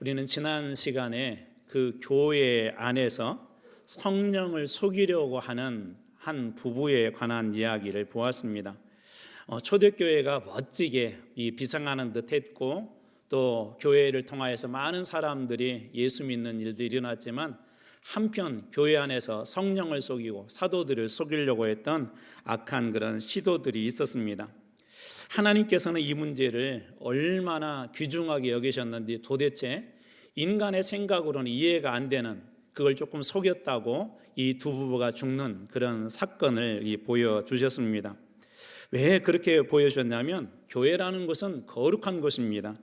우리는 지난 시간에 그 교회 안에서 성령을 속이려고 하는 한 부부에 관한 이야기를 보았습니다. 초대교회가 멋지게 비상하는 듯 했고, 또 교회를 통하여서 많은 사람들이 예수 믿는 일들이 일어났지만, 한편 교회 안에서 성령을 속이고 사도들을 속이려고 했던 악한 그런 시도들이 있었습니다. 하나님께서는 이 문제를 얼마나 귀중하게 여기셨는지 도대체 인간의 생각으로는 이해가 안 되는, 그걸 조금 속였다고 이 두 부부가 죽는 그런 사건을 보여주셨습니다. 왜 그렇게 보여주셨냐면, 교회라는 것은 거룩한 곳입니다.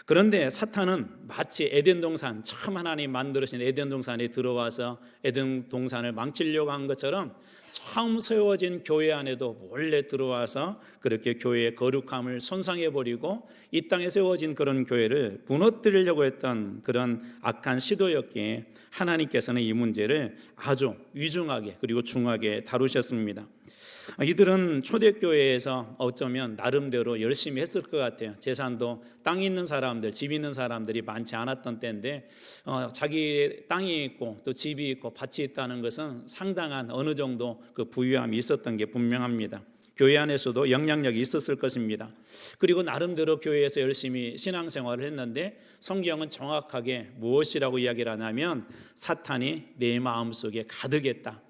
그런데 사탄은 마치 에덴 동산, 처음 하나님 만들으신 에덴 동산에 들어와서 에덴 동산을 망치려고 한 것처럼 처음 세워진 교회 안에도 몰래 들어와서 그렇게 교회의 거룩함을 손상해버리고 이 땅에 세워진 그런 교회를 무너뜨리려고 했던 그런 악한 시도였기에 하나님께서는 이 문제를 아주 위중하게 그리고 중하게 다루셨습니다. 이들은 초대교회에서 어쩌면 나름대로 열심히 했을 것 같아요. 재산도 땅이 있는 사람들, 집 있는 사람들이 많지 않았던 때인데, 자기 땅이 있고 또 집이 있고 밭이 있다는 것은 상당한 어느 정도 그 부유함이 있었던 게 분명합니다. 교회 안에서도 영향력이 있었을 것입니다. 그리고 나름대로 교회에서 열심히 신앙생활을 했는데, 성경은 정확하게 무엇이라고 이야기를 하냐면, 사탄이 내 마음속에 가득했다.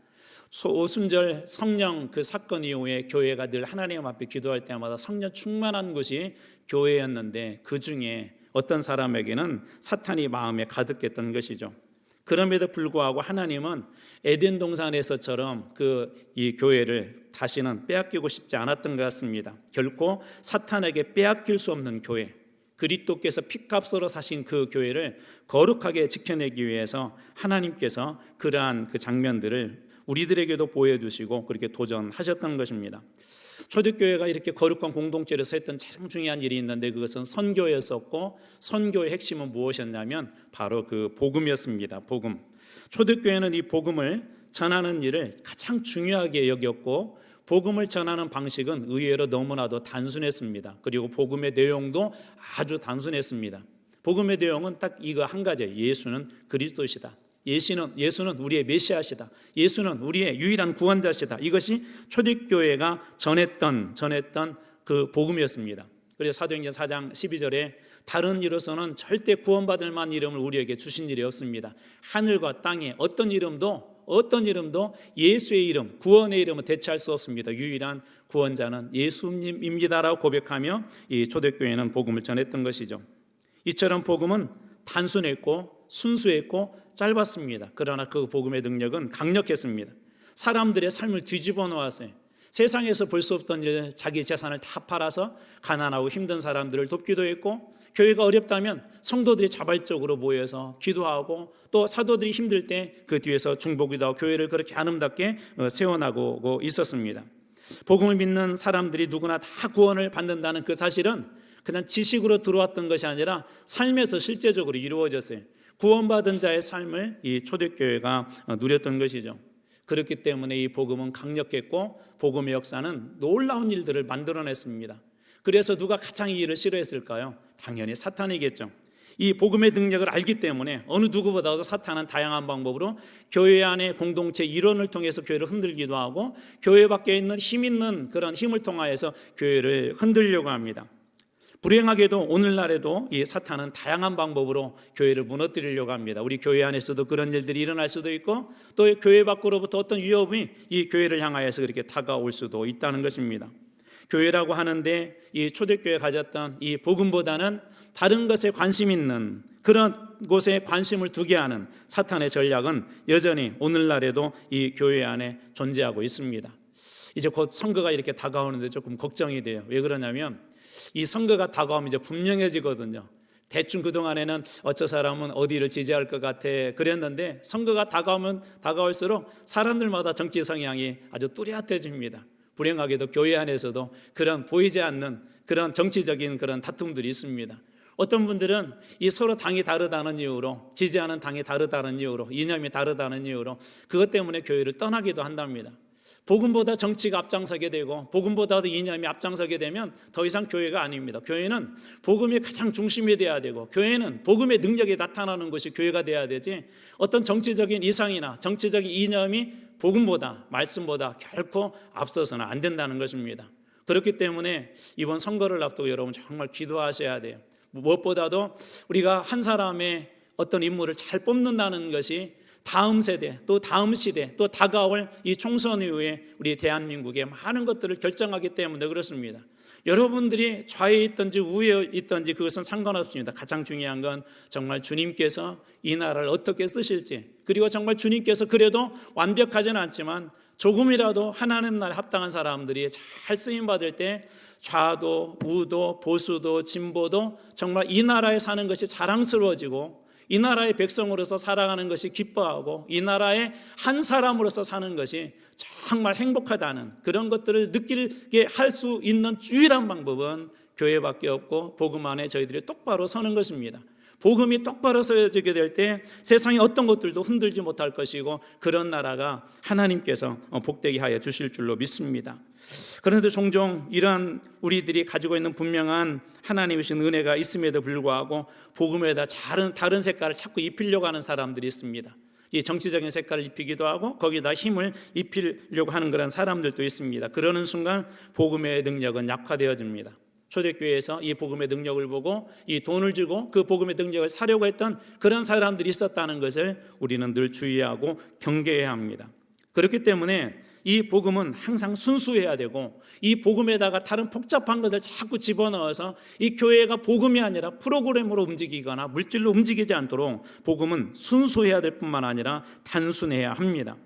오순절 성령 그 사건 이후에 교회가 늘 하나님 앞에 기도할 때마다 성령 충만한 곳이 교회였는데, 그 중에 어떤 사람에게는 사탄이 마음에 가득했던 것이죠. 그럼에도 불구하고 하나님은 에덴 동산에서처럼 이 교회를 다시는 빼앗기고 싶지 않았던 것 같습니다. 결코 사탄에게 빼앗길 수 없는 교회, 그리스도께서 피값으로 사신 그 교회를 거룩하게 지켜내기 위해서 하나님께서 그러한 그 장면들을 우리들에게도 보여주시고 그렇게 도전하셨던 것입니다. 초대교회가 이렇게 거룩한 공동체로서 했던 가장 중요한 일이 있는데, 그것은 선교였었고, 선교의 핵심은 무엇이었냐면 바로 그 복음이었습니다. 복음. 초대교회는 이 복음을 전하는 일을 가장 중요하게 여겼고, 복음을 전하는 방식은 의외로 너무나도 단순했습니다. 그리고 복음의 내용도 아주 단순했습니다. 복음의 내용은 딱 이거 한 가지예요. 예수는 그리스도시다. 예수는 우리의 메시아시다. 예수는 우리의 유일한 구원자시다. 이것이 초대교회가 전했던 그 복음이었습니다. 그래서 사도행전 4장 12절에 다른 이로서는 절대 구원받을 만한 이름을 우리에게 주신 일이 없습니다. 하늘과 땅에 어떤 이름도 예수의 이름, 구원의 이름은 대체할 수 없습니다. 유일한 구원자는 예수님입니다라고 고백하며 이 초대교회는 복음을 전했던 것이죠. 이처럼 복음은 단순했고 순수했고 짧았습니다. 그러나 그 복음의 능력은 강력했습니다. 사람들의 삶을 뒤집어 놓았어요. 세상에서 볼 수 없던 일, 자기 재산을 다 팔아서 가난하고 힘든 사람들을 돕기도 했고, 교회가 어렵다면 성도들이 자발적으로 모여서 기도하고, 또 사도들이 힘들 때 그 뒤에서 중보기도 하고 교회를 그렇게 아름답게 세워나가고 있었습니다. 복음을 믿는 사람들이 누구나 다 구원을 받는다는 그 사실은 그냥 지식으로 들어왔던 것이 아니라 삶에서 실제적으로 이루어졌어요. 구원받은 자의 삶을 이 초대교회가 누렸던 것이죠. 그렇기 때문에 이 복음은 강력했고, 복음의 역사는 놀라운 일들을 만들어냈습니다. 그래서 누가 가장 이 일을 싫어했을까요? 당연히 사탄이겠죠. 이 복음의 능력을 알기 때문에 어느 누구보다도 사탄은 다양한 방법으로 교회 안의 공동체 일원을 통해서 교회를 흔들기도 하고, 교회 밖에 있는 힘 있는 그런 힘을 통하여서 교회를 흔들려고 합니다. 불행하게도 오늘날에도 이 사탄은 다양한 방법으로 교회를 무너뜨리려고 합니다. 우리 교회 안에서도 그런 일들이 일어날 수도 있고, 또 교회 밖으로부터 어떤 위협이 이 교회를 향하여서 그렇게 다가올 수도 있다는 것입니다. 교회라고 하는데 이 초대교회가 가졌던 이 복음보다는 다른 것에 관심 있는, 그런 곳에 관심을 두게 하는 사탄의 전략은 여전히 오늘날에도 이 교회 안에 존재하고 있습니다. 이제 곧 선거가 이렇게 다가오는데 조금 걱정이 돼요. 왜 그러냐면, 이 선거가 다가오면 이제 분명해지거든요. 대충 그동안에는 어쩌 사람은 어디를 지지할 것 같아 그랬는데, 선거가 다가올수록 사람들마다 정치 성향이 아주 뚜렷해집니다. 불행하게도 교회 안에서도 그런 보이지 않는 그런 정치적인 그런 다툼들이 있습니다. 어떤 분들은 이 서로 당이 다르다는 이유로, 지지하는 당이 다르다는 이유로, 이념이 다르다는 이유로 그것 때문에 교회를 떠나기도 한답니다. 복음보다 정치가 앞장서게 되고 복음보다도 이념이 앞장서게 되면 더 이상 교회가 아닙니다. 교회는 복음이 가장 중심이 돼야 되고 교회는 복음의 능력이 나타나는 것이 교회가 돼야 되지, 어떤 정치적인 이상이나 정치적인 이념이 복음보다 말씀보다 결코 앞서서는 안 된다는 것입니다. 그렇기 때문에 이번 선거를 앞두고 여러분 정말 기도하셔야 돼요. 무엇보다도 우리가 한 사람의 어떤 인물을 잘 뽑는다는 것이 다음 세대, 또 다음 시대, 또 다가올 이 총선 이후에 우리 대한민국의 많은 것들을 결정하기 때문에 그렇습니다. 여러분들이 좌에 있든지 우에 있든지 그것은 상관없습니다. 가장 중요한 건 정말 주님께서 이 나라를 어떻게 쓰실지, 그리고 정말 주님께서 그래도 완벽하지는 않지만 조금이라도 하나님 나라에 합당한 사람들이 잘 쓰임받을 때 좌도 우도 보수도 진보도 정말 이 나라에 사는 것이 자랑스러워지고 이 나라의 백성으로서 살아가는 것이 기뻐하고 이 나라의 한 사람으로서 사는 것이 정말 행복하다는 그런 것들을 느끼게 할 수 있는 유일한 방법은 교회밖에 없고 복음 안에 저희들이 똑바로 서는 것입니다. 복음이 똑바로 서지게 될 때 세상의 어떤 것들도 흔들지 못할 것이고 그런 나라가 하나님께서 복되게 하여 주실 줄로 믿습니다. 그런데 종종 이러한 우리들이 가지고 있는 분명한 하나님의 주신 은혜가 있음에도 불구하고 복음에다 다른 색깔을 자꾸 입히려고 하는 사람들이 있습니다. 이 정치적인 색깔을 입히기도 하고 거기다 힘을 입히려고 하는 그런 사람들도 있습니다. 그러는 순간 복음의 능력은 약화되어집니다. 초대교회에서 이 복음의 능력을 보고 이 돈을 주고 그 복음의 능력을 사려고 했던 그런 사람들이 있었다는 것을 우리는 늘 주의하고 경계해야 합니다. 그렇기 때문에 이 복음은 항상 순수해야 되고 이 복음에다가 다른 복잡한 것을 자꾸 집어넣어서 이 교회가 복음이 아니라 프로그램으로 움직이거나 물질로 움직이지 않도록 복음은 순수해야 될 뿐만 아니라 단순해야 합니다.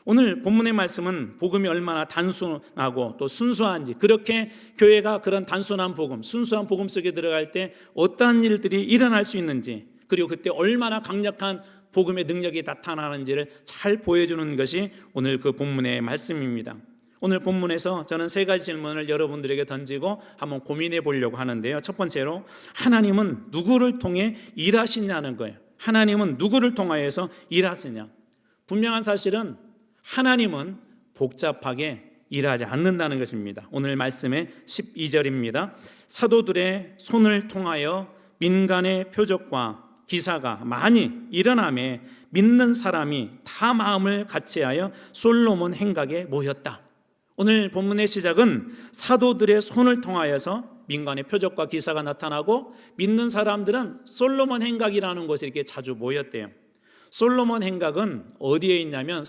오늘 본문의 말씀은 복음이 얼마나 단순하고 또 순수한지, 그렇게 교회가 그런 단순한 복음, 순수한 복음 속에 들어갈 때 어떠한 일들이 일어날 수 있는지, 그리고 그때 얼마나 강력한 복음의 능력이 나타나는지를 잘 보여주는 것이 오늘 그 본문의 말씀입니다. 오늘 본문에서 저는 세 가지 질문을 여러분들에게 던지고 한번 고민해 보려고 하는데요. 첫 번째로, 하나님은 누구를 통해 일하시냐는 거예요. 하나님은 누구를 통하여서 일하시냐. 분명한 사실은 하나님은 복잡하게 일하지 않는다는 것입니다. 오늘 말씀의 12절입니다. 사도들의 손을 통하여 민간의 표적과 기사가 많이 일어나매 믿는 사람이 다 마음을 같이하여 솔로몬 행각에 모였다. 오늘 본문의 시작은 사도들의 손을 통하여서 민간의 표적과 기사가 나타나고 믿는 사람들은 솔로몬 행각이라는 곳에 이렇게 자주 모였대요. 솔로몬 행각은 어디에 있냐면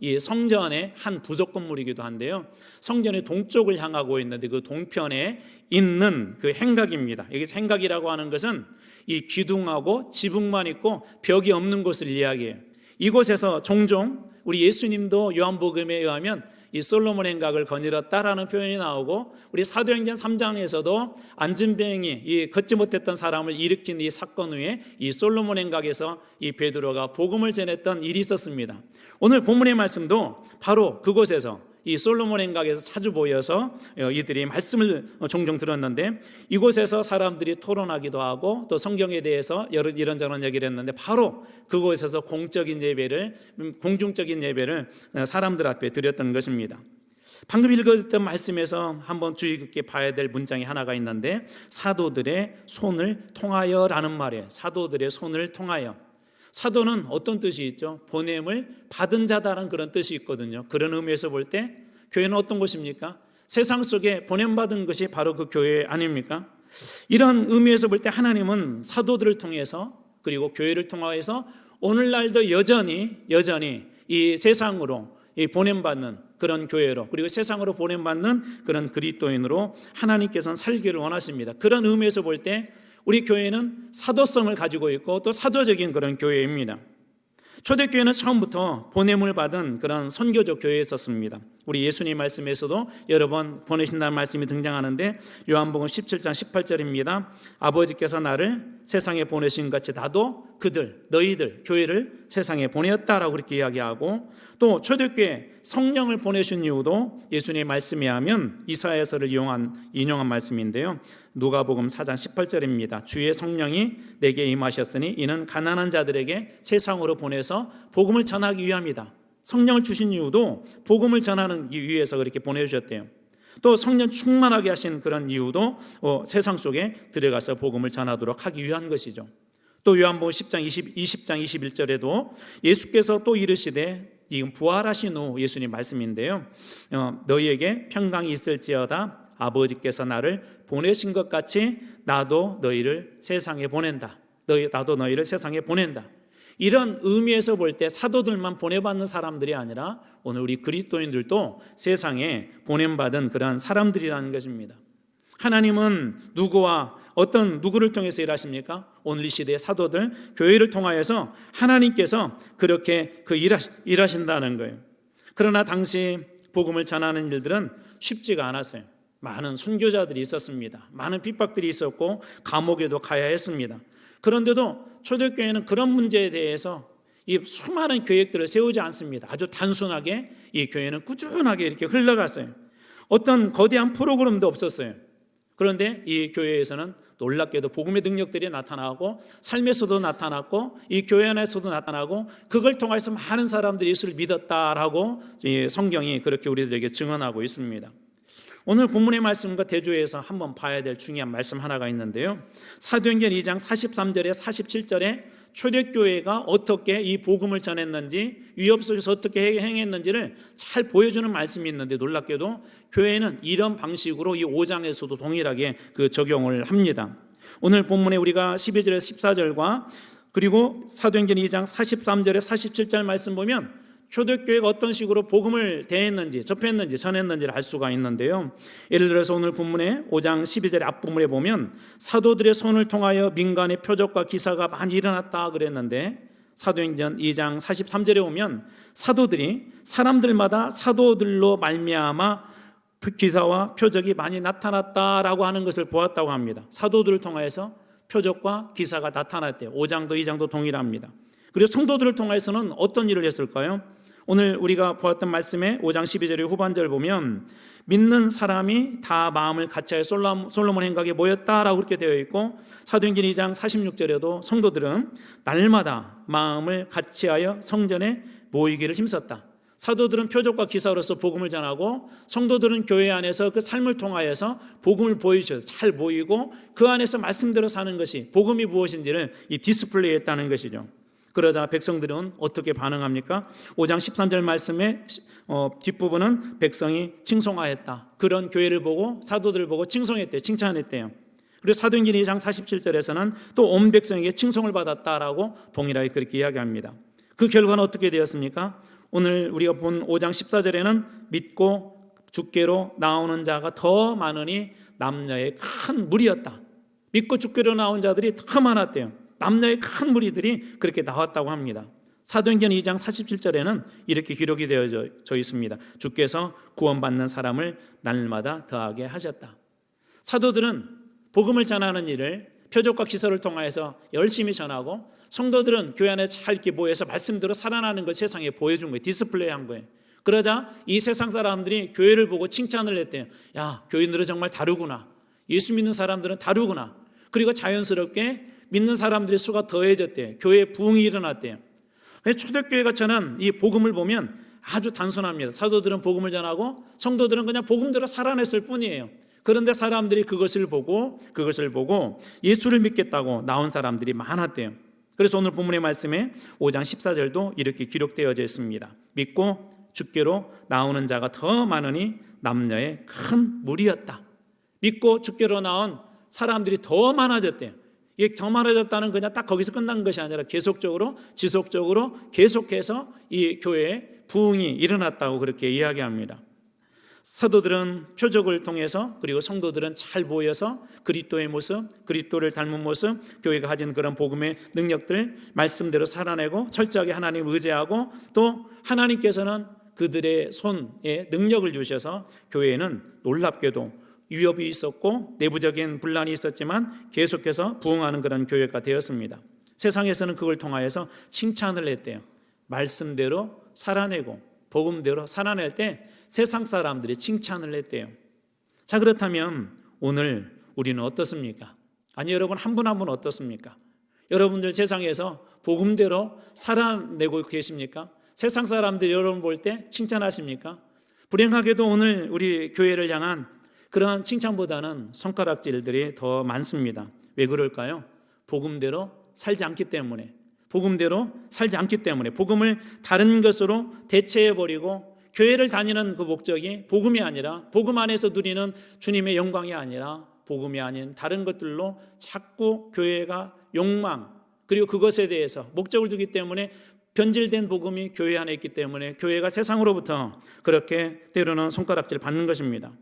이 성전의 한 부속 건물이기도 한데요. 성전의 동쪽을 향하고 있는데 그 동편에 있는 그 행각입니다. 여기서 행각이라고 하는 것은 이 기둥하고 지붕만 있고 벽이 없는 곳을 이야기해요. 이곳에서 종종 우리 예수님도 요한복음에 의하면 이 솔로몬 행각을 거닐었다라는 표현이 나오고, 우리 사도행전 3장에서도 안진뱅이, 이 걷지 못했던 사람을 일으킨 이 사건 후에 이 솔로몬 행각에서 이 베드로가 복음을 전했던 일이 있었습니다. 오늘 본문의 말씀도 바로 그곳에서 이 솔로몬 행각에서 자주 모여서 이들이 말씀을 종종 들었는데, 이곳에서 사람들이 토론하기도 하고 또 성경에 대해서 이런저런 얘기를 했는데, 바로 그곳에서 공중적인 예배를 사람들 앞에 드렸던 것입니다. 방금 읽었던 말씀에서 한번 주의 깊게 봐야 될 문장이 하나가 있는데, 사도들의 손을 통하여라는 말이에요. 사도들의 손을 통하여. 사도는 어떤 뜻이 있죠? 보냄을 받은 자다라는 그런 뜻이 있거든요. 그런 의미에서 볼 때 교회는 어떤 곳입니까? 세상 속에 보냄받은 것이 바로 그 교회 아닙니까? 이런 의미에서 볼 때 하나님은 사도들을 통해서, 그리고 교회를 통하여서 오늘날도 여전히 이 세상으로 이 보냄받는 그런 교회로, 그리고 세상으로 보냄받는 그런 그리스도인으로 하나님께서는 살기를 원하십니다. 그런 의미에서 볼 때 우리 교회는 사도성을 가지고 있고 또 사도적인 그런 교회입니다. 초대교회는 처음부터 보냄을 받은 그런 선교적 교회였었습니다. 우리 예수님 말씀에서도 여러 번 보내신다는 말씀이 등장하는데, 요한복음 17장 18절입니다. 아버지께서 나를 세상에 보내신 같이 나도 너희들 교회를 세상에 보내었다라고 그렇게 이야기하고, 또 초대교회 성령을 보내신 이유도 예수님의 말씀에 하면 이사야서를 인용한 말씀인데요. 누가복음 4장 18절입니다. 주의 성령이 내게 임하셨으니 이는 가난한 자들에게 세상으로 보내서 복음을 전하기 위함이다. 성령을 주신 이유도 복음을 전하는 위해서 그렇게 보내주셨대요. 또 성령 충만하게 하신 그런 이유도 세상 속에 들어가서 복음을 전하도록 하기 위한 것이죠. 또 요한복음 10장 21절에도 예수께서 또 이르시되, 이건 부활하신 후 예수님 말씀인데요, 너희에게 평강이 있을지어다. 아버지께서 나를 보내신 것 같이 나도 너희를 세상에 보낸다. 나도 너희를 세상에 보낸다. 이런 의미에서 볼 때 사도들만 보내받는 사람들이 아니라 오늘 우리 그리스도인들도 세상에 보냄받은 그런 사람들이라는 것입니다. 하나님은 누구를 통해서 일하십니까? 오늘 이 시대의 사도들, 교회를 통하여서 하나님께서 그렇게 일하신다는 거예요. 그러나 당시 복음을 전하는 일들은 쉽지가 않았어요. 많은 순교자들이 있었습니다. 많은 핍박들이 있었고 감옥에도 가야 했습니다. 그런데도 초대교회는 그런 문제에 대해서 이 수많은 계획들을 세우지 않습니다. 아주 단순하게 이 교회는 꾸준하게 이렇게 흘러갔어요. 어떤 거대한 프로그램도 없었어요. 그런데 이 교회에서는 놀랍게도 복음의 능력들이 나타나고 삶에서도 나타났고 이 교회 안에서도 나타나고 그걸 통해서 많은 사람들이 예수를 믿었다라고 성경이 그렇게 우리들에게 증언하고 있습니다. 오늘 본문의 말씀과 대조해서 한번 봐야 될 중요한 말씀 하나가 있는데요, 사도행전 2장 43절에 47절에 초대교회가 어떻게 이 복음을 전했는지, 위협 속에서 어떻게 행했는지를 잘 보여주는 말씀이 있는데, 놀랍게도 교회는 이런 방식으로 이 5장에서도 동일하게 그 적용을 합니다. 오늘 본문에 우리가 12절에서 14절과 그리고 사도행전 2장 43절에 47절 말씀 보면 초대교회가 어떤 식으로 복음을 대했는지, 접했는지, 전했는지를 알 수가 있는데요, 예를 들어서 오늘 본문의 5장 12절의 앞부분에 보면 사도들의 손을 통하여 민간의 표적과 기사가 많이 일어났다 그랬는데, 사도행전 2장 43절에 오면 사도들이 사람들마다 사도들로 말미암아 기사와 표적이 많이 나타났다라고 하는 것을 보았다고 합니다. 사도들을 통하여서 표적과 기사가 나타났대요. 5장도 2장도 동일합니다. 그리고 성도들을 통해서는 어떤 일을 했을까요? 오늘 우리가 보았던 말씀에 5장 12절의 후반절을 보면 믿는 사람이 다 마음을 같이하여 솔로몬 행각에 모였다라고 그렇게 되어 있고, 사도행전 2장 46절에도 성도들은 날마다 마음을 같이하여 성전에 모이기를 힘썼다. 사도들은 표적과 기사로서 복음을 전하고 성도들은 교회 안에서 그 삶을 통하여서 복음을 보여주셔서 잘 모이고 그 안에서 말씀대로 사는 것이 복음이 무엇인지를 이 디스플레이했다는 것이죠. 그러자 백성들은 어떻게 반응합니까? 5장 13절 말씀의 뒷부분은 백성이 칭송하였다. 그런 교회를 보고 사도들을 보고 칭송했대요. 칭찬했대요. 그리고 사도행전 2장 47절에서는 또 온 백성에게 칭송을 받았다라고 동일하게 그렇게 이야기합니다. 그 결과는 어떻게 되었습니까? 오늘 우리가 본 5장 14절에는 믿고 주께로 나오는 자가 더 많으니 남녀의 큰 무리였다. 믿고 주께로 나온 자들이 더 많았대요. 남녀의 큰 무리들이 그렇게 나왔다고 합니다. 사도행전 2장 47절에는 이렇게 기록이 되어져 있습니다. 주께서 구원받는 사람을 날마다 더하게 하셨다. 사도들은 복음을 전하는 일을 표적과 기사를 통하여서 열심히 전하고 성도들은 교회 안에 잘 이렇게 모여서 말씀대로 살아나는 걸 세상에 보여준 거예요. 디스플레이한 거예요. 그러자 이 세상 사람들이 교회를 보고 칭찬을 했대요. 야, 교인들은 정말 다르구나. 예수 믿는 사람들은 다르구나. 그리고 자연스럽게 믿는 사람들의 수가 더해졌대요. 교회에 부흥이 일어났대요. 초대교회가 전한 이 복음을 보면 아주 단순합니다. 사도들은 복음을 전하고 성도들은 그냥 복음대로 살아냈을 뿐이에요. 그런데 사람들이 그것을 보고 예수를 믿겠다고 나온 사람들이 많았대요. 그래서 오늘 본문의 말씀에 5장 14절도 이렇게 기록되어져 있습니다. 믿고 주께로 나오는 자가 더 많으니 남녀의 큰 무리였다. 믿고 주께로 나온 사람들이 더 많아졌대요. 이게 더 많아졌다는 그냥 딱 거기서 끝난 것이 아니라 계속적으로 지속적으로 계속해서 이 교회에 부흥이 일어났다고 그렇게 이야기합니다. 사도들은 표적을 통해서 그리고 성도들은 잘 모여서 그리스도의 모습, 그리스도를 닮은 모습, 교회가 가진 그런 복음의 능력들 말씀대로 살아내고 철저하게 하나님을 의지하고 또 하나님께서는 그들의 손에 능력을 주셔서 교회에는 놀랍게도 위협이 있었고 내부적인 분란이 있었지만 계속해서 부흥하는 그런 교회가 되었습니다. 세상에서는 그걸 통하여서 칭찬을 했대요. 말씀대로 살아내고 복음대로 살아낼 때 세상 사람들이 칭찬을 했대요. 자, 그렇다면 오늘 우리는 어떻습니까? 아니, 여러분 한 분 한 분 어떻습니까? 여러분들 세상에서 복음대로 살아내고 계십니까? 세상 사람들이 여러분 볼 때 칭찬하십니까? 불행하게도 오늘 우리 교회를 향한 그러한 칭찬보다는 손가락질들이 더 많습니다. 왜 그럴까요? 복음대로 살지 않기 때문에, 복음을 다른 것으로 대체해버리고 교회를 다니는 그 목적이 복음이 아니라, 복음 안에서 누리는 주님의 영광이 아니라 복음이 아닌 다른 것들로 자꾸 교회가 욕망, 그리고 그것에 대해서 목적을 두기 때문에 변질된 복음이 교회 안에 있기 때문에 교회가 세상으로부터 그렇게 때로는 손가락질 받는 것입니다.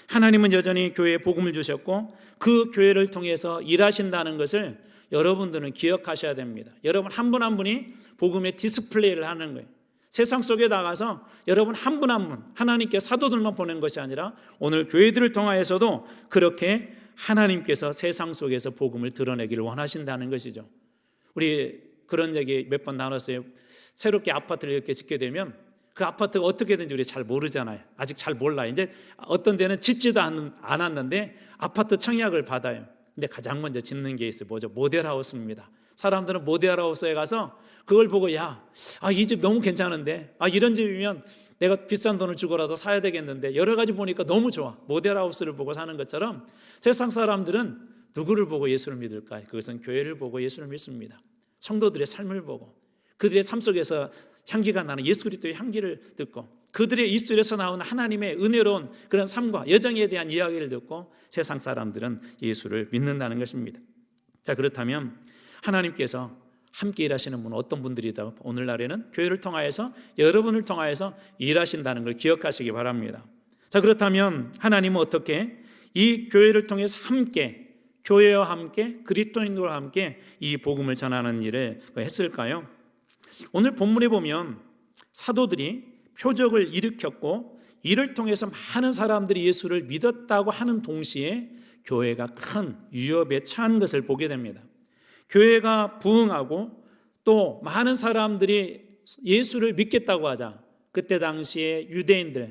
하나님은 여전히 교회에 복음을 주셨고 그 교회를 통해서 일하신다는 것을 여러분들은 기억하셔야 됩니다. 여러분 한 분 한 분이 복음의 디스플레이를 하는 거예요. 세상 속에 나가서 여러분 한 분 한 분, 하나님께 사도들만 보낸 것이 아니라 오늘 교회들을 통하여서도 그렇게 하나님께서 세상 속에서 복음을 드러내기를 원하신다는 것이죠. 우리 그런 얘기 몇 번 나눴어요. 새롭게 아파트를 이렇게 짓게 되면 그 아파트가 어떻게 되는지 우리 잘 모르잖아요. 아직 잘 몰라요. 이제 어떤 데는 짓지도 않았는데 아파트 청약을 받아요. 근데 가장 먼저 짓는 게 있어요. 뭐죠? 모델하우스입니다. 사람들은 모델하우스에 가서 그걸 보고 이 집 너무 괜찮은데, 이런 집이면 내가 비싼 돈을 주고라도 사야 되겠는데, 여러 가지 보니까 너무 좋아. 모델하우스를 보고 사는 것처럼 세상 사람들은 누구를 보고 예수를 믿을까요? 그것은 교회를 보고 예수를 믿습니다. 성도들의 삶을 보고 그들의 삶 속에서 향기가 나는 예수 그리스도의 향기를 듣고 그들의 입술에서 나오는 하나님의 은혜로운 그런 삶과 여정에 대한 이야기를 듣고 세상 사람들은 예수를 믿는다는 것입니다. 자, 그렇다면 하나님께서 함께 일하시는 분은 어떤 분들이다? 오늘날에는 교회를 통하여서, 여러분을 통하여서 일하신다는 걸 기억하시기 바랍니다. 자, 그렇다면 하나님은 어떻게 이 교회를 통해서 함께, 교회와 함께, 그리스도인들과 함께 이 복음을 전하는 일을 했을까요? 오늘 본문에 보면 사도들이 표적을 일으켰고 이를 통해서 많은 사람들이 예수를 믿었다고 하는 동시에 교회가 큰 위협에 처한 것을 보게 됩니다. 교회가 부흥하고 또 많은 사람들이 예수를 믿겠다고 하자, 그때 당시에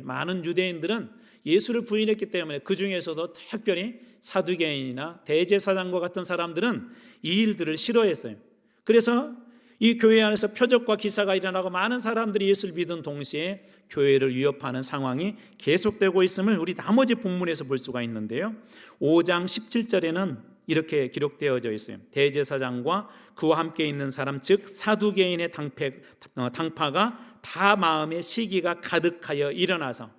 많은 유대인들은 예수를 부인했기 때문에 그 중에서도 특별히 사두개인이나 대제사장과 같은 사람들은 이 일들을 싫어했어요. 그래서 이 교회 안에서 표적과 기사가 일어나고 많은 사람들이 예수를 믿은 동시에 교회를 위협하는 상황이 계속되고 있음을 우리 나머지 본문에서 볼 수가 있는데요. 5장 17절에는 이렇게 기록되어져 있어요. 대제사장과 그와 함께 있는 사람, 즉 사두개인의 당파가 다 마음에 시기가 가득하여 일어나서,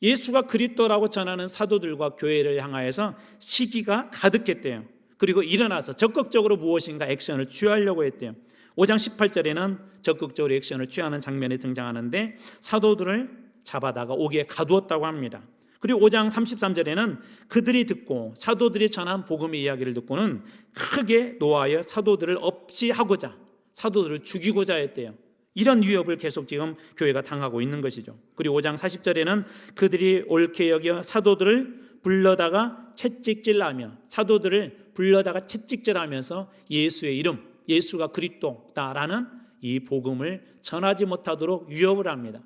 예수가 그리스도라고 전하는 사도들과 교회를 향하여서 시기가 가득했대요. 그리고 일어나서 적극적으로 무엇인가 액션을 취하려고 했대요. 5장 18절에는 적극적으로 액션을 취하는 장면이 등장하는데 사도들을 잡아다가 옥에 가두었다고 합니다. 그리고 5장 33절에는 그들이 듣고 사도들이 전한 복음의 이야기를 듣고는 크게 노하여 사도들을 없이하고자, 사도들을 죽이고자 했대요. 이런 위협을 계속 지금 교회가 당하고 있는 것이죠. 그리고 5장 40절에는 그들이 옳게 여겨 사도들을 불러다가 채찍질하며, 사도들을 불러다가 채찍질하면서 예수의 이름, 예수가 그리스도다라는 이 복음을 전하지 못하도록 위협을 합니다.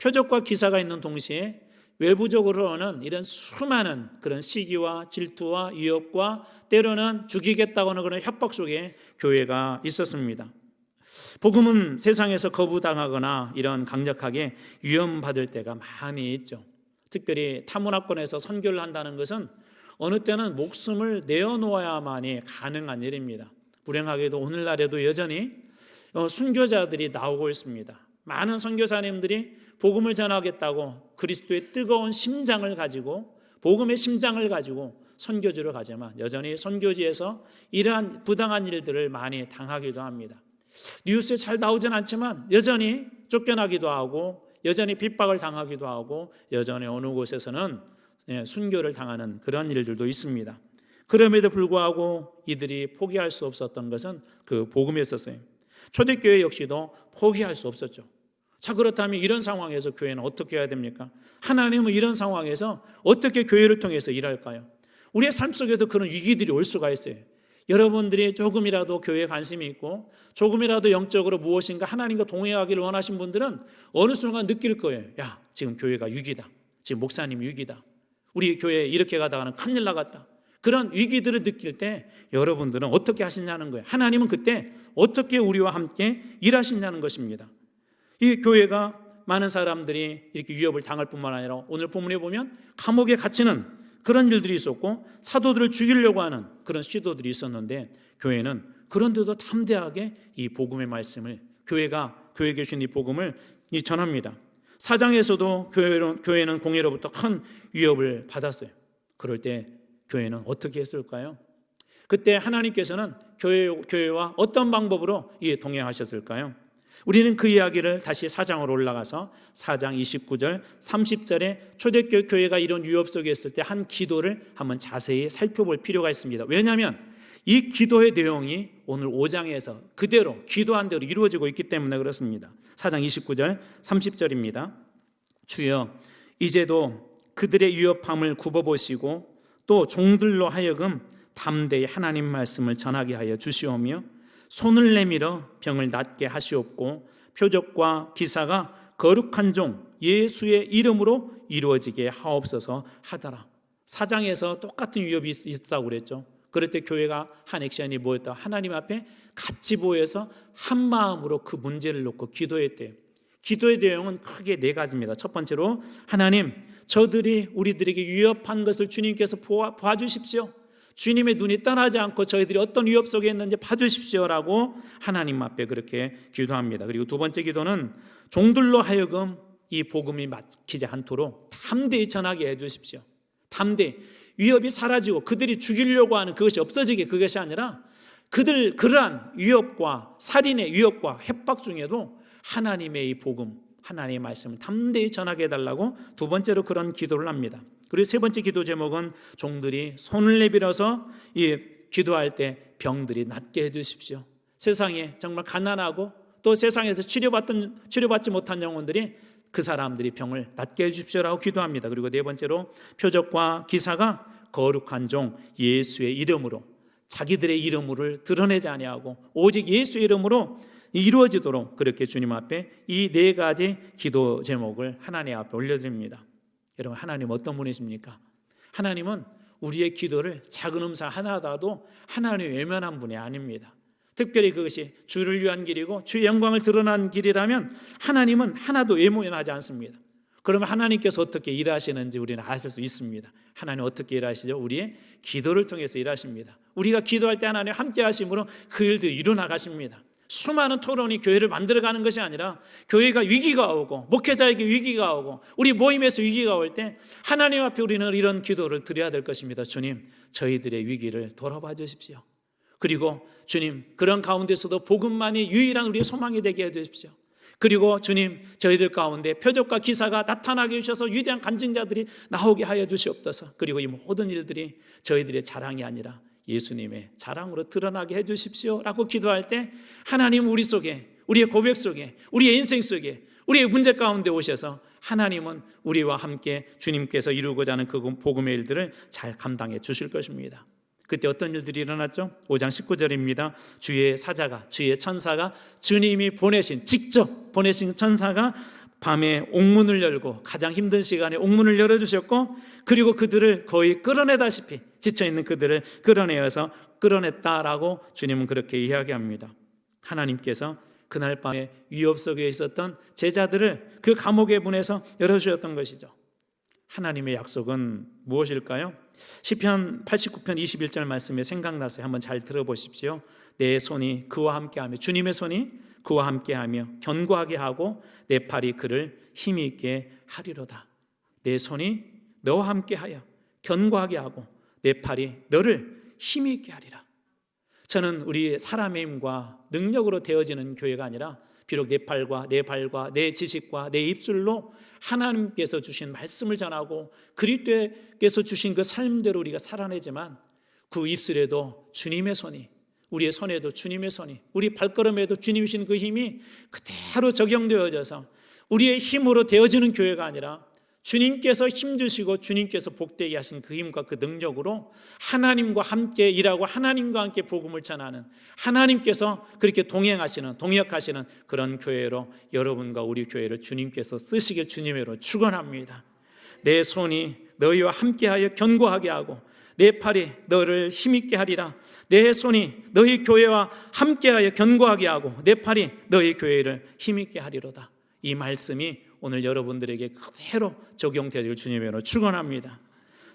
표적과 기사가 있는 동시에 외부적으로는 이런 수많은 그런 시기와 질투와 위협과 때로는 죽이겠다고 하는 그런 협박 속에 교회가 있었습니다. 복음은 세상에서 거부당하거나 이런 강력하게 위험받을 때가 많이 있죠. 특별히 타문화권에서 선교를 한다는 것은 어느 때는 목숨을 내어놓아야만이 가능한 일입니다. 불행하게도 오늘날에도 여전히 순교자들이 나오고 있습니다. 많은 선교사님들이 복음을 전하겠다고 그리스도의 뜨거운 심장을 가지고, 복음의 심장을 가지고 선교지로 가지만 여전히 선교지에서 이러한 부당한 일들을 많이 당하기도 합니다. 뉴스에 잘 나오진 않지만 여전히 쫓겨나기도 하고 여전히 핍박을 당하기도 하고 여전히 어느 곳에서는 순교를 당하는 그런 일들도 있습니다. 그럼에도 불구하고 이들이 포기할 수 없었던 것은 그 복음이었어요. 초대교회 역시도 포기할 수 없었죠. 자, 그렇다면 이런 상황에서 교회는 어떻게 해야 됩니까? 하나님은 이런 상황에서 어떻게 교회를 통해서 일할까요? 우리의 삶 속에도 그런 위기들이 올 수가 있어요. 여러분들이 조금이라도 교회에 관심이 있고 조금이라도 영적으로 무엇인가 하나님과 동행하기를 원하신 분들은 어느 순간 느낄 거예요. 야, 지금 교회가 위기다. 지금 목사님이 위기다. 우리 교회 이렇게 가다가는 큰일 나갔다. 그런 위기들을 느낄 때 여러분들은 어떻게 하시냐는 거예요. 하나님은 그때 어떻게 우리와 함께 일하시냐는 것입니다. 이 교회가 많은 사람들이 이렇게 위협을 당할 뿐만 아니라 오늘 본문에 보면 감옥에 갇히는 그런 일들이 있었고 사도들을 죽이려고 하는 그런 시도들이 있었는데 교회는 그런데도 담대하게 이 복음의 말씀을 교회에 계신 이 복음을 전합니다. 사장에서도 교회는 공회로부터 큰 위협을 받았어요. 그럴 때 교회는 어떻게 했을까요? 그때 하나님께서는 교회와 어떤 방법으로 동행하셨을까요? 우리는 그 이야기를 다시 4장으로 올라가서 4장 29절 30절에 초대교회 교회가 이런 위협 속에 있을 때 한 기도를 한번 자세히 살펴볼 필요가 있습니다. 왜냐하면 이 기도의 내용이 오늘 5장에서 그대로 기도한 대로 이루어지고 있기 때문에 그렇습니다. 4장 29절 30절입니다. 주여 이제도 그들의 위협함을 굽어보시고 또 종들로 하여금 담대히 하나님 말씀을 전하게 하여 주시오며 손을 내밀어 병을 낫게 하시옵고 표적과 기사가 거룩한 종 예수의 이름으로 이루어지게 하옵소서 하더라. 4장에서 똑같은 위협이 있었다고 그랬죠. 그럴 때 교회가 한 액션이 뭐였다? 하나님 앞에 같이 모여서 한 마음으로 그 문제를 놓고 기도했대요. 기도의 내용은 크게 4가지입니다. 첫 번째로 하나님, 저들이 우리들에게 위협한 것을 주님께서 봐주십시오. 주님의 눈이 떠나지 않고 저희들이 어떤 위협 속에 있는지 봐주십시오라고 하나님 앞에 그렇게 기도합니다. 그리고 두 번째 기도는 종들로 하여금 이 복음이 막히지 않도록 담대히 전하게 해주십시오. 담대히 위협이 사라지고 그들이 죽이려고 하는 그것이 없어지게, 그것이 아니라 그러한 위협과 살인의 위협과 협박 중에도 하나님의 이 복음, 하나님의 말씀을 담대히 전하게 해달라고 두 번째로 그런 기도를 합니다. 그리고 세 번째 기도 제목은 종들이 손을 내밀어서 기도할 때 병들이 낫게 해주십시오. 세상에 정말 가난하고 또 세상에서 치료받지 못한 영혼들이 그 사람들이 병을 낫게 해주십시오라고 기도합니다. 그리고 네 번째로 표적과 기사가 거룩한 종 예수의 이름으로, 자기들의 이름을 드러내지 아니하고 오직 예수의 이름으로 이루어지도록 그렇게 주님 앞에 이 4가지 기도 제목을 하나님 앞에 올려드립니다. 여러분, 하나님 어떤 분이십니까? 하나님은 우리의 기도를 작은 음성 하나라도 하나님 외면한 분이 아닙니다. 특별히 그것이 주를 위한 길이고 주의 영광을 드러난 길이라면 하나님은 하나도 외면하지 않습니다. 그러면 하나님께서 어떻게 일하시는지 우리는 아실 수 있습니다. 하나님 어떻게 일하시죠? 우리의 기도를 통해서 일하십니다. 우리가 기도할 때 하나님 함께 하심으로 그 일들이 이루어나가십니다. 수많은 토론이 교회를 만들어가는 것이 아니라 교회가 위기가 오고 목회자에게 위기가 오고 우리 모임에서 위기가 올 때 하나님 앞에 우리는 이런 기도를 드려야 될 것입니다. 주님, 저희들의 위기를 돌아봐 주십시오. 그리고 주님, 그런 가운데서도 복음만이 유일한 우리의 소망이 되게 해주십시오. 그리고 주님, 저희들 가운데 표적과 기사가 나타나게 해주셔서 위대한 간증자들이 나오게 하여 주시옵소서. 그리고 이 모든 일들이 저희들의 자랑이 아니라 예수님의 자랑으로 드러나게 해주십시오 라고 기도할 때 하나님 우리 속에, 우리의 고백 속에, 우리의 인생 속에, 우리의 문제 가운데 오셔서 하나님은 우리와 함께 주님께서 이루고자 하는 그 복음의 일들을 잘 감당해 주실 것입니다. 그때 어떤 일들이 일어났죠? 5장 19절입니다. 주의 사자가, 주의 천사가, 주님이 직접 보내신 천사가 밤에 옥문을 열고 가장 힘든 시간에 옥문을 열어주셨고, 그리고 그들을 거의 끌어내다시피 지쳐있는 그들을 끌어냈다라고 주님은 그렇게 이야기합니다. 하나님께서 그날 밤에 위협 속에 있었던 제자들을 그 감옥의 문에서 열어주셨던 것이죠. 하나님의 약속은 무엇일까요? 시편 89편 21절 말씀에 생각나서 한번 잘 들어보십시오. 내 손이 그와 함께하며, 주님의 손이 그와 함께하며 견고하게 하고 내 팔이 그를 힘이 있게 하리로다. 내 손이 너와 함께하여 견고하게 하고 내 팔이 너를 힘이 있게 하리라. 저는 우리 사람의 힘과 능력으로 되어지는 교회가 아니라 비록 내 팔과 내 발과 내 지식과 내 입술로 하나님께서 주신 말씀을 전하고 그리스도께서 주신 그 삶대로 우리가 살아내지만 그 입술에도 주님의 손이, 우리의 손에도 주님의 손이, 우리 발걸음에도 주님이 주신 그 힘이 그대로 적용되어져서 우리의 힘으로 되어지는 교회가 아니라 주님께서 힘 주시고 주님께서 복되게 하신 그 힘과 그 능력으로 하나님과 함께 일하고 하나님과 함께 복음을 전하는, 하나님께서 그렇게 동역하시는 그런 교회로 여러분과 우리 교회를 주님께서 쓰시길 주님으로 축원합니다. 내 손이 너희와 함께하여 견고하게 하고 내 팔이 너를 힘있게 하리라. 내 손이 너희 교회와 함께하여 견고하게 하고 내 팔이 너희 교회를 힘있게 하리로다. 이 말씀이 오늘 여러분들에게 그대로 적용되기를 주님으로 축원합니다.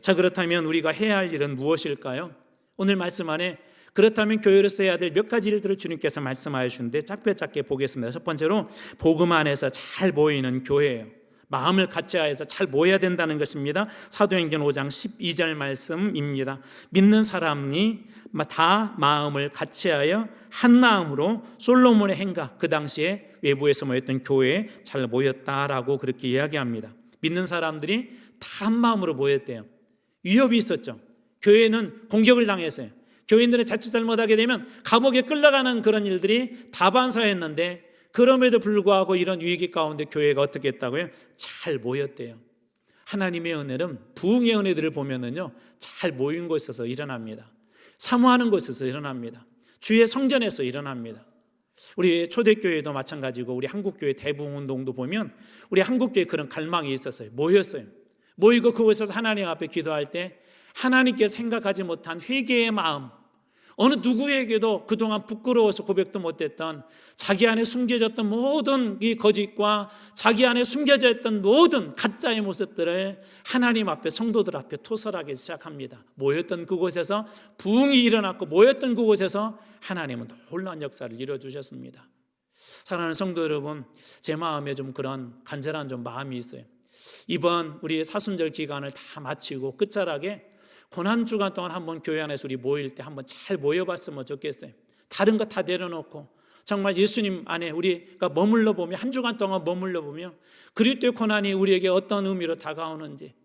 자, 그렇다면 우리가 해야 할 일은 무엇일까요? 오늘 말씀 안에 그렇다면 교회로서 해야 될 몇 가지 일들을 주님께서 말씀하여 주는데 짧게 보겠습니다. 첫 번째로 복음 안에서 잘 모이는 교회예요. 마음을 같이하여서 잘 모여야 된다는 것입니다. 사도행전 5장 12절 말씀입니다. 믿는 사람이 다 마음을 같이하여 한 마음으로 솔로몬의 행각, 그 당시에 외부에서 모였던 교회에 잘 모였다라고 그렇게 이야기합니다. 믿는 사람들이 다 한 마음으로 모였대요. 위협이 있었죠. 교회는 공격을 당했어요. 교인들은 자칫 잘못하게 되면 감옥에 끌려가는 그런 일들이 다반사였는데, 그럼에도 불구하고 이런 위기 가운데 교회가 어떻게 했다고요? 잘 모였대요. 하나님의 은혜는 부흥의 은혜들을 보면은요, 잘 모인 곳에서 일어납니다. 사모하는 곳에서 일어납니다. 주의 성전에서 일어납니다. 우리 초대교회도 마찬가지고 우리 한국교회 대부흥운동도 보면 우리 한국교회 그런 갈망이 있었어요. 모였어요. 모이고 그곳에서 하나님 앞에 기도할 때 하나님께 생각하지 못한 회개의 마음, 어느 누구에게도 그동안 부끄러워서 고백도 못했던 자기 안에 숨겨졌던 모든 이 거짓과 자기 안에 숨겨져 있던 모든 가짜의 모습들을 하나님 앞에, 성도들 앞에 토설하기 시작합니다. 모였던 그곳에서 부흥이 일어났고, 모였던 그곳에서 하나님은 놀라운 역사를 이루어주셨습니다. 사랑하는 성도 여러분, 제 마음에 좀 그런 간절한 좀 마음이 있어요. 이번 우리 사순절 기간을 다 마치고 끝자락에 고난주간 동안 한번 교회 안에서 우리 모일 때 한번 잘 모여봤으면 좋겠어요. 다른 거 다 내려놓고 정말 예수님 안에 우리가 머물러 보며, 한 주간 동안 머물러 보며 그리스도의 고난이 우리에게 어떤 의미로 다가오는지,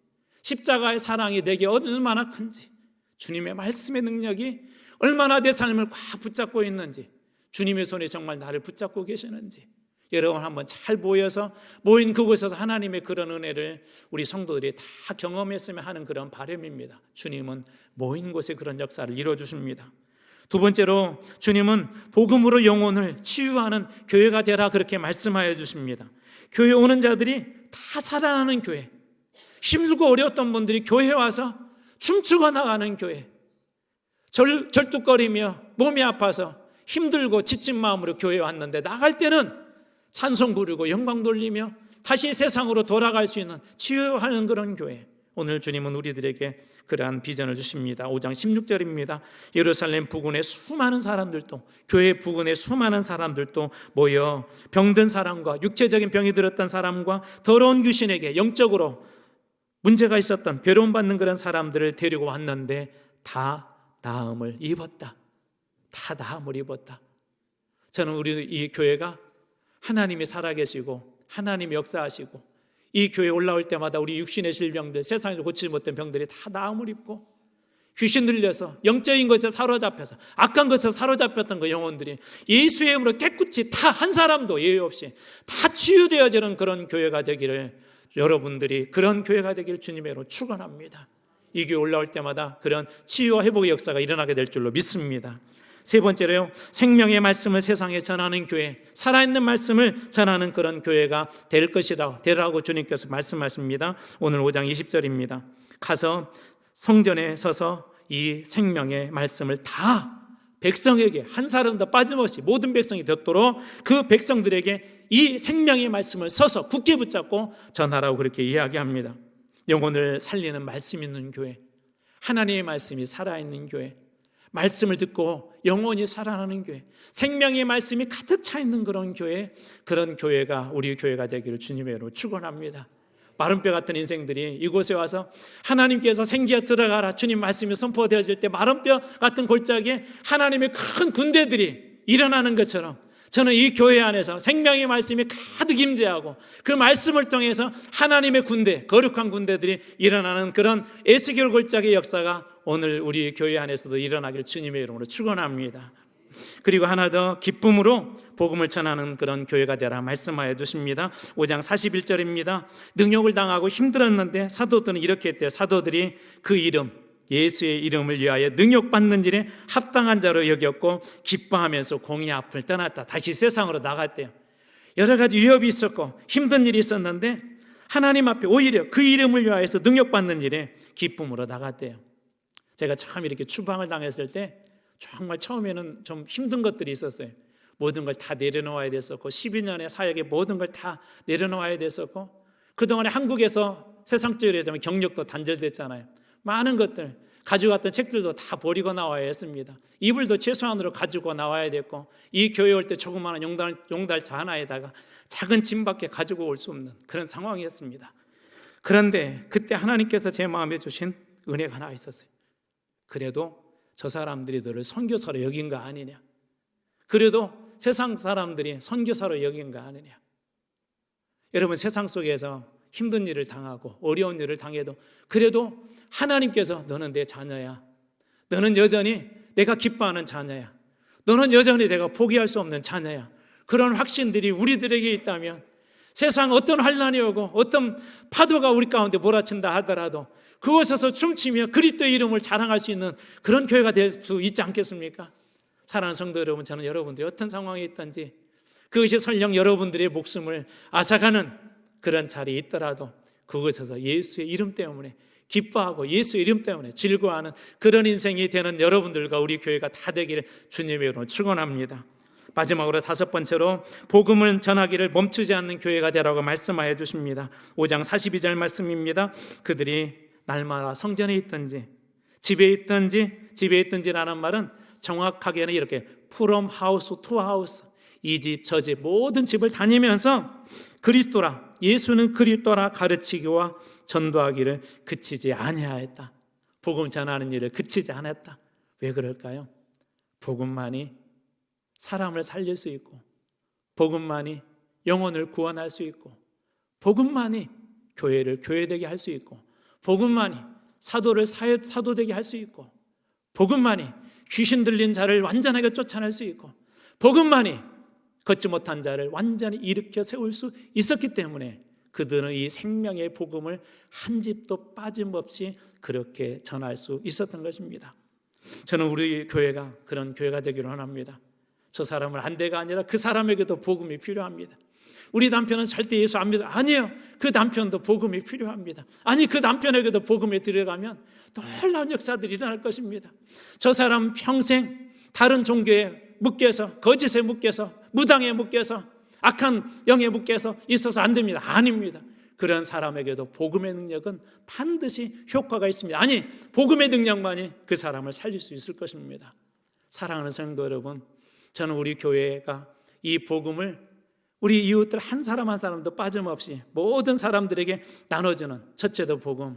십자가의 사랑이 내게 얼마나 큰지, 주님의 말씀의 능력이 얼마나 내 삶을 꽉 붙잡고 있는지, 주님의 손이 정말 나를 붙잡고 계시는지, 여러분 한번 잘 모여서 모인 그곳에서 하나님의 그런 은혜를 우리 성도들이 다 경험했으면 하는 그런 바람입니다. 주님은 모인 곳에 그런 역사를 이루어주십니다. 두 번째로 주님은 복음으로 영혼을 치유하는 교회가 되라 그렇게 말씀하여 주십니다. 교회 오는 자들이 다 살아나는 교회, 힘들고 어려웠던 분들이 교회에 와서 춤추고 나가는 교회, 절뚝거리며 몸이 아파서 힘들고 지친 마음으로 교회에 왔는데 나갈 때는 찬송 부르고 영광 돌리며 다시 세상으로 돌아갈 수 있는 치유하는 그런 교회. 오늘 주님은 우리들에게 그러한 비전을 주십니다. 5장 16절입니다. 예루살렘 부근의 수많은 사람들도, 교회 부근의 수많은 사람들도 모여 병든 사람과 육체적인 병이 들었던 사람과 더러운 귀신에게 영적으로 문제가 있었던, 괴로움받는 그런 사람들을 데리고 왔는데 다 나음을 입었다. 다 나음을 입었다. 저는 우리 이 교회가 하나님이 살아계시고 하나님이 역사하시고 이 교회에 올라올 때마다 우리 육신의 질병들, 세상에서 고치지 못한 병들이 다 나음을 입고 귀신 들려서 영적인 것에 사로잡혀서 악한 것에 사로잡혔던 그 영혼들이 예수의 이름으로 깨끗이 다 한 사람도 예외 없이 다 치유되어지는 그런 교회가 되기를, 여러분들이 그런 교회가 되기를 주님의 이름으로 축원합니다. 이 교회 올라올 때마다 그런 치유와 회복의 역사가 일어나게 될 줄로 믿습니다. 세 번째로요, 생명의 말씀을 세상에 전하는 교회, 살아있는 말씀을 전하는 그런 교회가 될 것이다, 되라고 주님께서 말씀하십니다. 오늘 5장 20절입니다. 가서 성전에 서서 이 생명의 말씀을 다 백성에게, 한 사람도 빠짐없이 모든 백성이 듣도록 그 백성들에게 이 생명의 말씀을 서서 굳게 붙잡고 전하라고 그렇게 이야기합니다. 영혼을 살리는 말씀 있는 교회, 하나님의 말씀이 살아있는 교회, 말씀을 듣고 영혼이 살아나는 교회, 생명의 말씀이 가득 차 있는 그런 교회, 그런 교회가 우리 교회가 되기를 주님의 이름으로 축원합니다. 마른 뼈 같은 인생들이 이곳에 와서 하나님께서 생기에 들어가라 주님 말씀이 선포되어질 때 마른 뼈 같은 골짜기에 하나님의 큰 군대들이 일어나는 것처럼, 저는 이 교회 안에서 생명의 말씀이 가득 임재하고 그 말씀을 통해서 하나님의 군대, 거룩한 군대들이 일어나는 그런 에스겔 골짜기의 역사가 오늘 우리 교회 안에서도 일어나길 주님의 이름으로 축원합니다. 그리고 하나 더, 기쁨으로 복음을 전하는 그런 교회가 되라 말씀하여 주십니다. 5장 41절입니다. 능욕을 당하고 힘들었는데 사도들은 이렇게 했대요. 사도들이 그 이름, 예수의 이름을 위하여 능욕받는 일에 합당한 자로 여겼고 기뻐하면서 공의 앞을 떠났다. 다시 세상으로 나갔대요. 여러 가지 위협이 있었고 힘든 일이 있었는데 하나님 앞에 오히려 그 이름을 위하여서 능욕받는 일에 기쁨으로 나갔대요. 제가 참 이렇게 추방을 당했을 때 정말 처음에는 좀 힘든 것들이 있었어요. 모든 걸 다 내려놓아야 됐었고 12년의 사역에 모든 걸 다 내려놓아야 됐었고 그동안에 한국에서 세상적으로 얘기하면 경력도 단절됐잖아요. 많은 것들 가져갔던 책들도 다 버리고 나와야 했습니다. 이불도 최소한으로 가지고 나와야 됐고 이 교회 올 때 조그마한 용달차 하나에다가 작은 짐밖에 가지고 올 수 없는 그런 상황이었습니다. 그런데 그때 하나님께서 제 마음에 주신 은혜가 하나 있었어요. 그래도 저 사람들이 너를 선교사로 여긴 거 아니냐, 그래도 세상 사람들이 선교사로 여긴 거 아니냐. 여러분, 세상 속에서 힘든 일을 당하고 어려운 일을 당해도 그래도 하나님께서 너는 내 자녀야, 너는 여전히 내가 기뻐하는 자녀야, 너는 여전히 내가 포기할 수 없는 자녀야, 그런 확신들이 우리들에게 있다면 세상 어떤 환난이 오고 어떤 파도가 우리 가운데 몰아친다 하더라도 그곳에서 춤추며 그리스도의 이름을 자랑할 수 있는 그런 교회가 될 수 있지 않겠습니까? 사랑하는 성도 여러분, 저는 여러분들이 어떤 상황에 있든지 그것이 설령 여러분들의 목숨을 앗아가는 그런 자리에 있더라도 그곳에서 예수의 이름 때문에 기뻐하고 예수의 이름 때문에 즐거워하는 그런 인생이 되는 여러분들과 우리 교회가 다 되기를 주님의 이름으로 축원합니다. 마지막으로 5번째로 복음을 전하기를 멈추지 않는 교회가 되라고 말씀하여 주십니다. 5장 42절 말씀입니다. 그들이 날마다 성전에 있든지 집에 있든지라는 말은 정확하게는 이렇게 from house to house, 이 집 저 집 모든 집을 다니면서 그리스도라, 예수는 그리스도라 가르치기와 전도하기를 그치지 아니하였다. 복음 전하는 일을 그치지 않았다. 왜 그럴까요? 복음만이 사람을 살릴 수 있고 복음만이 영혼을 구원할 수 있고 복음만이 교회를 교회되게 할 수 있고 복음만이 사도를 사도되게 할 수 있고 복음만이 귀신 들린 자를 완전하게 쫓아낼 수 있고 복음만이 걷지 못한 자를 완전히 일으켜 세울 수 있었기 때문에 그들은 이 생명의 복음을 한 집도 빠짐없이 그렇게 전할 수 있었던 것입니다. 저는 우리 교회가 그런 교회가 되기를 원합니다. 저 사람은 안 돼가 아니라 그 사람에게도 복음이 필요합니다. 우리 남편은 절대 예수 안 믿어. 아니에요. 그 남편도 복음이 필요합니다. 아니, 그 남편에게도 복음에 들어가면 놀라운 역사들이 일어날 것입니다. 저 사람 평생 다른 종교에 묶여서, 거짓에 묶여서, 무당에 묶여서, 악한 영에 묶여서 있어서 안 됩니다. 아닙니다. 그런 사람에게도 복음의 능력은 반드시 효과가 있습니다. 아니, 복음의 능력만이 그 사람을 살릴 수 있을 것입니다. 사랑하는 성도 여러분, 저는 우리 교회가 이 복음을 우리 이웃들 한 사람 한 사람도 빠짐없이 모든 사람들에게 나눠주는, 첫째도 복음,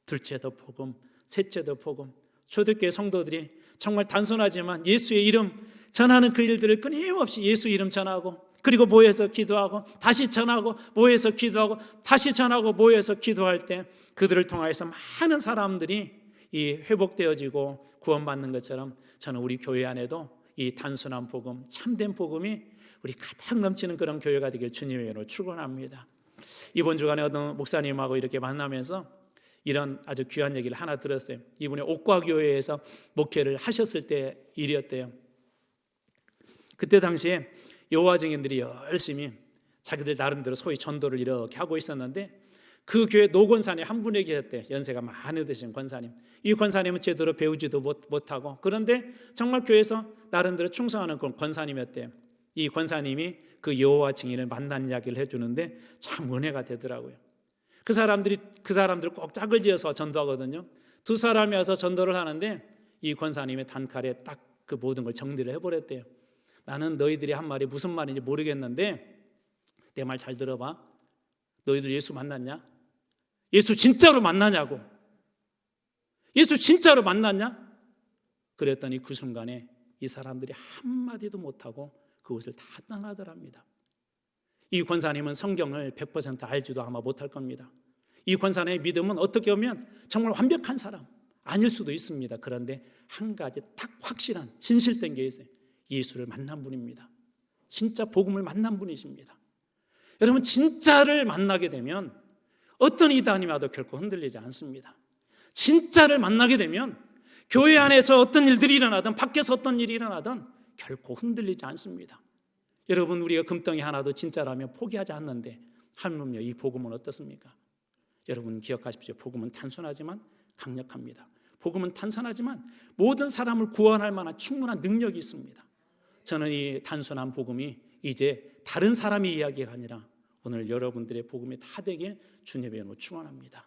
둘째도 복음, 셋째도 복음, 초대교회 성도들이 정말 단순하지만 예수의 이름 전하는 그 일들을 끊임없이 예수 이름 전하고, 그리고 모여서 기도하고 다시 전하고 모여서 기도하고 다시 전하고 모여서 기도할 때 그들을 통해서 많은 사람들이 이 회복되어지고 구원받는 것처럼 저는 우리 교회 안에도 이 단순한 복음, 참된 복음이 우리 가득 넘치는 그런 교회가 되길 주님의 이름으로 축원합니다. 이번 주간에 어떤 목사님하고 이렇게 만나면서 이런 아주 귀한 얘기를 하나 들었어요. 이분이 옥과교회에서 목회를 하셨을 때 일이었대요. 그때 당시에 여호와 증인들이 열심히 자기들 나름대로 소위 전도를 이렇게 하고 있었는데 그 교회 노권사님 한 분이 계셨대. 연세가 많이 드신 권사님. 이 권사님은 제대로 배우지도 못하고, 그런데 정말 교회에서 나름대로 충성하는 그런 권사님이었대요. 이 권사님이 그 여호와 증인을 만난 이야기를 해주는데 참 은혜가 되더라고요. 그 사람들 꼭 짝을 지어서 전도하거든요. 두 사람이 와서 전도를 하는데 이 권사님의 단칼에 딱 그 모든 걸 정리를 해버렸대요. 나는 너희들이 한 말이 무슨 말인지 모르겠는데 내 말 잘 들어봐. 너희들 예수 만났냐? 예수 진짜로 만나냐고. 예수 진짜로 만났냐? 그랬더니 그 순간에 이 사람들이 한마디도 못하고 그것을 다 떠나더랍니다. 이 권사님은 성경을 100% 알지도 아마 못할 겁니다. 이 권사님의 믿음은 어떻게 보면 정말 완벽한 사람 아닐 수도 있습니다. 그런데 한 가지 딱 확실한 진실된 게 있어요. 예수를 만난 분입니다. 진짜 복음을 만난 분이십니다. 여러분, 진짜를 만나게 되면 어떤 이단이 와도 결코 흔들리지 않습니다. 진짜를 만나게 되면 교회 안에서 어떤 일들이 일어나든 밖에서 어떤 일이 일어나든 결코 흔들리지 않습니다. 여러분, 우리가 금덩이 하나도 진짜라면 포기하지 않는데 하물며 이 복음은 어떻습니까? 여러분 기억하십시오. 복음은 단순하지만 강력합니다. 복음은 단순하지만 모든 사람을 구원할 만한 충분한 능력이 있습니다. 저는 이 단순한 복음이 이제 다른 사람의 이야기가 아니라 오늘 여러분들의 복음이 다 되길 주님의 이름으로 축원합니다.